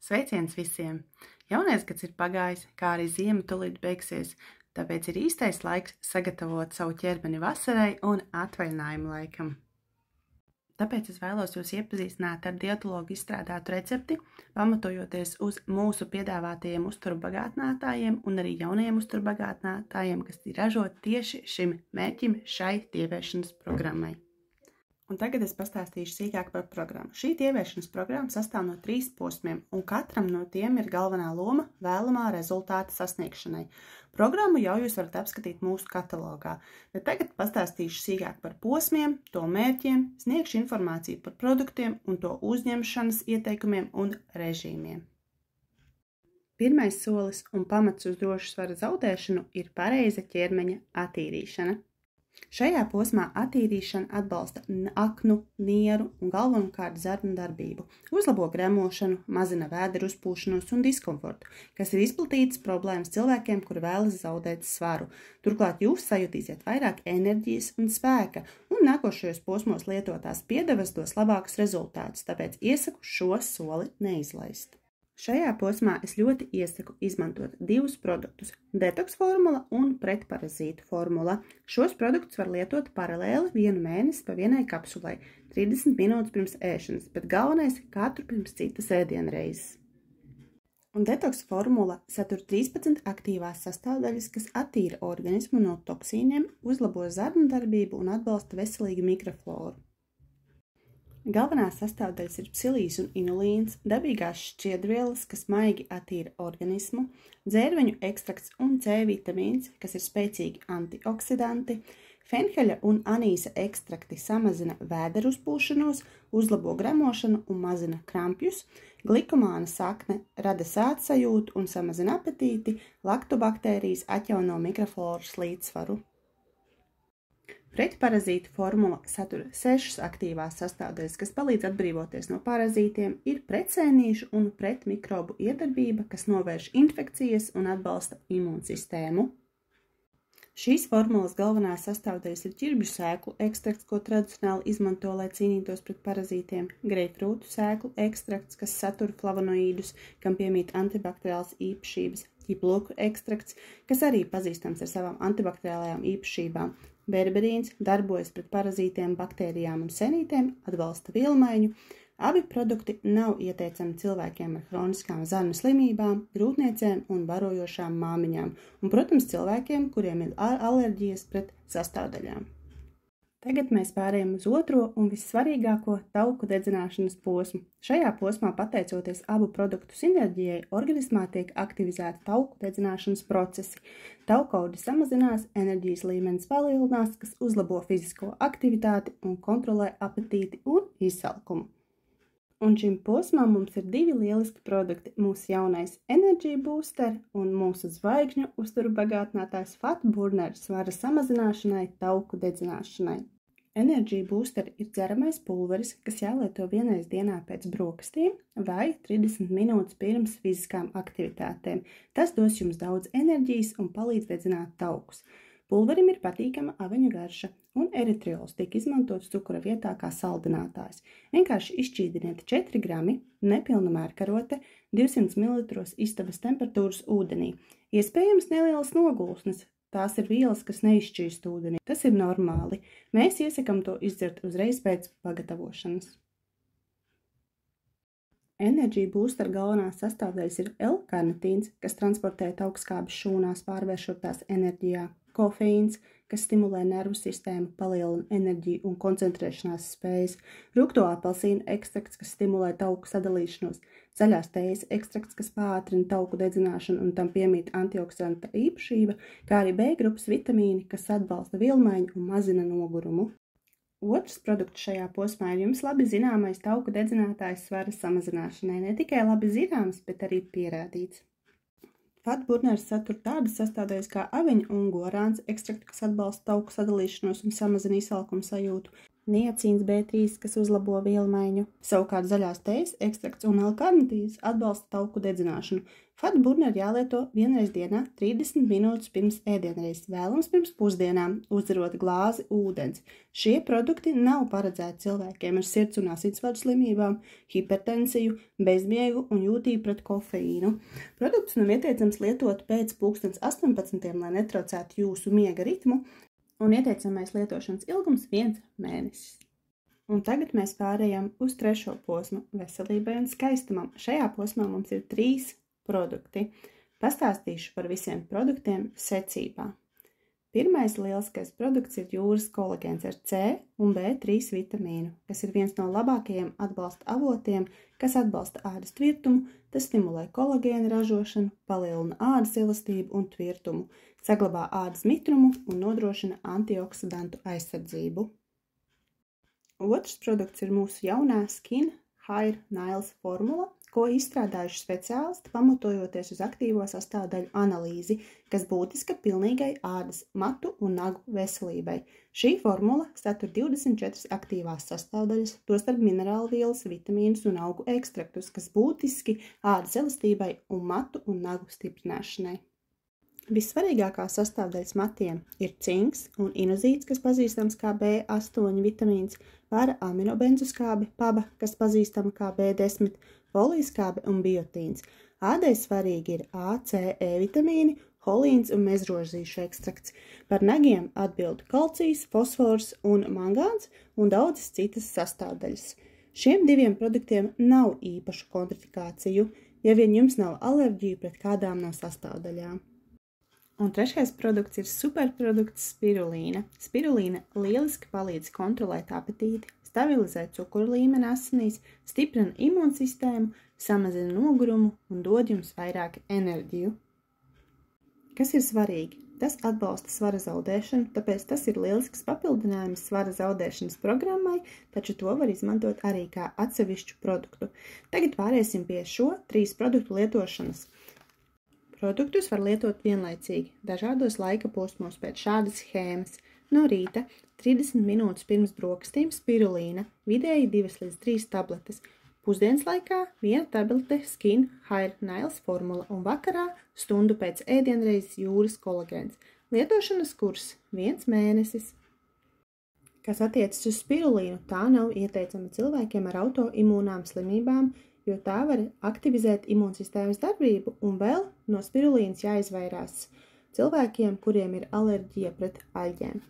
Sveiciens visiem! Jaunais gads ir pagājis, kā arī ziema tūlīt beigsies, tāpēc ir īstais laiks sagatavot savu ķermeni vasarai un atvaļinājumu laikam. Tāpēc es vēlos jūs iepazīstināt ar dietologu izstrādātu recepti, pamatojoties uz mūsu piedāvātajiem uzturbagātinātājiem un arī jaunajiem uzturbagātinātājiem, kas ir ražoti tieši šim mērķim, šai tievēršanas programmai. Un tagad es pastāstīšu sīkāk par programmu. Šī tievēršanas programma sastāv no 3 posmiem, un katram no tiem ir galvenā loma vēlamā rezultāta sasniegšanai. Programmu jau jūs varat apskatīt mūsu katalogā, bet tagad pastāstīšu sīkāk par posmiem, to mērķiem, sniegšu informāciju par produktiem un to uzņemšanas ieteikumiem un režīmiem. Pirmais solis un pamats uz drošu svara zaudēšanu ir pareiza ķermeņa attīrīšana. Šajā posmā attīrīšana atbalsta aknu, nieru un galvenokārt zarnu darbību, uzlabo gremošanu, mazina vēdera uzpūšanos un diskomfortu, kas ir izplatītas problēmas cilvēkiem, kuri vēlas zaudēt svaru. Turklāt jūs sajutīsiet vairāk enerģijas un spēka, un nākošajos posmos lietotās piedevas dos labākus rezultātus, tāpēc iesaku šo soli neizlaist. Šajā posmā es ļoti iesaku izmantot 2 produktus – detoks formula un pretparazītu formula. Šos produktus var lietot paralēli 1 mēnesi pa vienai kapsulai, 30 minūtes pirms ēšanas, bet galvenais – katru pirms citas ēdienreizes. Un detoks formula satur 13 aktīvās sastāvdaļas, kas attīra organismu no toksīniem, uzlabo zarnu darbību un atbalsta veselīgu mikrofloru. Galvenās sastāvdaļas ir psilīs un inulīns, dabīgās šķiedrvielas, kas maigi attīra organismu, dzērveņu ekstrakts un C vitamīns, kas ir spēcīgi antioksidanti, fenheļa un anīsa ekstrakti samazina vēdera uzpūšanos, uzlabo gremošanu un mazina krampjus, glikomāna sakne rada sādsajūtu un samazina apetīti, laktobaktērijas atjauno mikrofloras līdzsvaru. Pretparazītu formula satur 6 aktīvās sastāvdaļas, kas palīdz atbrīvoties no parazītiem, ir pretsēnīšu un pretmikrobu iedarbība, kas novērš infekcijas un atbalsta imūnsistēmu. Šīs formulas galvenās sastāvdaļas ir ķirbju sēklu ekstrakts, ko tradicionāli izmanto, lai cīnītos pret parazītiem, greipfrūtu sēklu ekstrakts, kas satur flavonoīdus, kam piemīt antibakteriālas īpašības, ķiploku ekstrakts, kas arī pazīstams ar savām antibakteriālajām īpašībām. Berberīns darbojas pret parazītiem, baktērijām un senītēm, atbalsta vielmaiņu. Abi produkti nav ieteicami cilvēkiem ar hroniskām zarnu slimībām, grūtniecēm un barojošām māmiņām, un, protams, cilvēkiem, kuriem ir alerģijas pret sastāvdaļām. Tagad mēs pārējām uz otro un vissvarīgāko tauku dedzināšanas posmu. Šajā posmā, pateicoties abu produktu sinerģijai, organismā tiek aktivizēti tauku dedzināšanas procesi. Taukaudi samazinās, enerģijas līmenis palielinās, kas uzlabo fizisko aktivitāti un kontrolē apetīti un izsalkumu. Un šim posmam mums ir 2 lieliski produkti – mūsu jaunais Energy Booster un mūsu zvaigžņu uzturbagātinātājs Fat Burner svara samazināšanai, tauku dedzināšanai. Energy Booster ir dzeramais pulveris, kas jālieto vienreiz dienā pēc brokastīm vai 30 minūtes pirms fiziskām aktivitātēm. Tas dos jums daudz enerģijas un palīdz dedzināt taukus. Pulverim ir patīkama aveņu garša, un eritriols tiek izmantots cukura vietā kā saldinātājs. Vienkārši izšķīdiniet 4 grami nepilna mērkarote 200 ml istabas temperatūras ūdenī. Iespējams nelielas nogulsnes. Tās ir vielas, kas neizšķīst ūdenī. Tas ir normāli. Mēs iesakam to izdzert uzreiz pēc pagatavošanas. Energy Booster galvenās sastāvdaļas ir L-karnitīns, kas transportē taukskābes šūnās, pārvēršot tās enerģijā, kofeīns, kas stimulē nervu sistēmu, palielina enerģiju un koncentrēšanās spējas, rūgto apelsīnu ekstrakts, kas stimulē tauku sadalīšanos, zaļās tējas ekstrakts, kas pātrina tauku dedzināšanu un tam piemīt antioksidanta īpašība, kā arī B grupas vitamīni, kas atbalsta vielmaiņu un mazina nogurumu. Otrs produkts šajā posmā ir jums labi zināmais tauku dedzinātājs svara samazināšanai, ne tikai labi zināms, bet arī pierādīts. Fat Burners satur tādas sastāvdaļas kā aveņu un gorāns ekstrakti, kas atbalsta tauku sadalīšanos un samazina izsalkuma sajūtu. niacīns B3, kas uzlabo vielmaiņu. Savukārt zaļās tejas ekstrakts un L-karnitīns atbalsta tauku dedzināšanu. Fat burneri jālieto vienreiz dienā 30 minūtes pirms ēdienreizes, vēlams pirms pusdienām, uzdzerot glāzi ūdens. Šie produkti nav paredzēti cilvēkiem ar sirds un asinsvadu slimībām, hipertensiju, bezmiegu un jūtību pret kofeīnu. Produktus nav ieteicams lietot pēc 18, lai netraucētu jūsu miega ritmu, un ieteicamais lietošanas ilgums 1 mēnesis. Un tagad mēs pārējām uz 3. posmu – veselībai un skaistumam. Šajā posmā mums ir 3 produkti. Pastāstīšu par visiem produktiem secībā. Pirmais lieliskais produkts ir jūras kolagēns ar C un B3 vitamīnu, kas ir viens no labākajiem atbalsta avotiem, kas atbalsta ādas tvirtumu, tas stimulē kolagēna ražošanu, palielina ādas elastību un tvirtumu, saglabā ādas mitrumu un nodrošina antioksidantu aizsardzību. Otrs produkts ir mūsu jaunā Skin Hair Nails formula, ko izstrādājuši speciālisti, pamatojoties uz aktīvo sastāvdaļu analīzi, kas būtiska pilnīgai ādas, matu un nagu veselībai. Šī formula satur 24 aktīvās sastāvdaļas, tostarp minerālvielas, vitamīnus un augu ekstraktus, kas būtiski ādas elastībai un matu un nagu stiprināšanai. Vissvarīgākās sastāvdaļas matiem ir cinks un inozīts, kas pazīstams kā B8 vitamīns, para aminobenzoskābe, paba, kas pazīstama kā B10, folijskābe un biotīns. Ādai svarīgi ir A, C, E vitamīni, holīns un mezrozīšu ekstrakts. Par nagiem atbild kalcijs, fosfors un mangāns un daudzas citas sastāvdaļas. Šiem 2 produktiem nav īpašu kontraindikāciju, ja vien jums nav alerģija pret kādām no sastāvdaļām. Un 3. produkts ir superprodukts spirulīna. Spirulīna lieliski palīdz kontrolēt apetīti, stabilizē cukuru līmeni asinīs, stiprina imūnsistēmu, samazina nogurumu un dod jums vairāk enerģiju. Kas ir svarīgi? Tas atbalsta svara zaudēšanu, tāpēc tas ir lielisks papildinājums svara zaudēšanas programmai, taču to var izmantot arī kā atsevišķu produktu. Tagad pāriesim pie šo 3 produktu lietošanas. Produktus var lietot vienlaicīgi, dažādos laika posmos pēc šādas schēmas. No rīta 30 minūtes pirms brokastīm spirulīna, vidēji 2 līdz 3 tabletes. Pusdienas laikā 1 tablete Skin Hair Nails formula un vakarā stundu pēc ēdienreizes jūras kolagēns. Lietošanas kurs 1 mēnesis. Kas attiecas uz spirulīnu, tā nav ieteicama cilvēkiem ar autoimūnām slimībām, jo tā var aktivizēt imūnsistēmas darbību un vēl no spirulīnas jāizvairās cilvēkiem, kuriem ir alerģija pret aļģēm.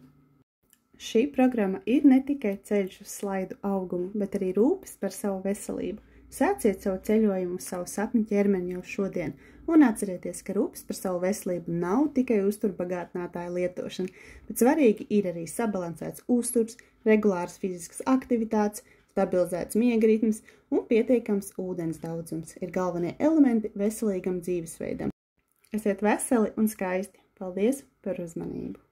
Šī programma ir ne tikai ceļš uz slaidu augumu, bet arī rūpes par savu veselību. Sāciet savu ceļojumu uz savu sapņu ķermeni jau šodien un atcerieties, ka rūpes par savu veselību nav tikai uzturbagātinātāja lietošana, bet svarīgi ir arī sabalansēts uzturs, regulāras fiziskas aktivitātes, stabilizēts miega ritms un pietiekams ūdens daudzums ir galvenie elementi veselīgam dzīvesveidam. Esiet veseli un skaisti! Paldies par uzmanību!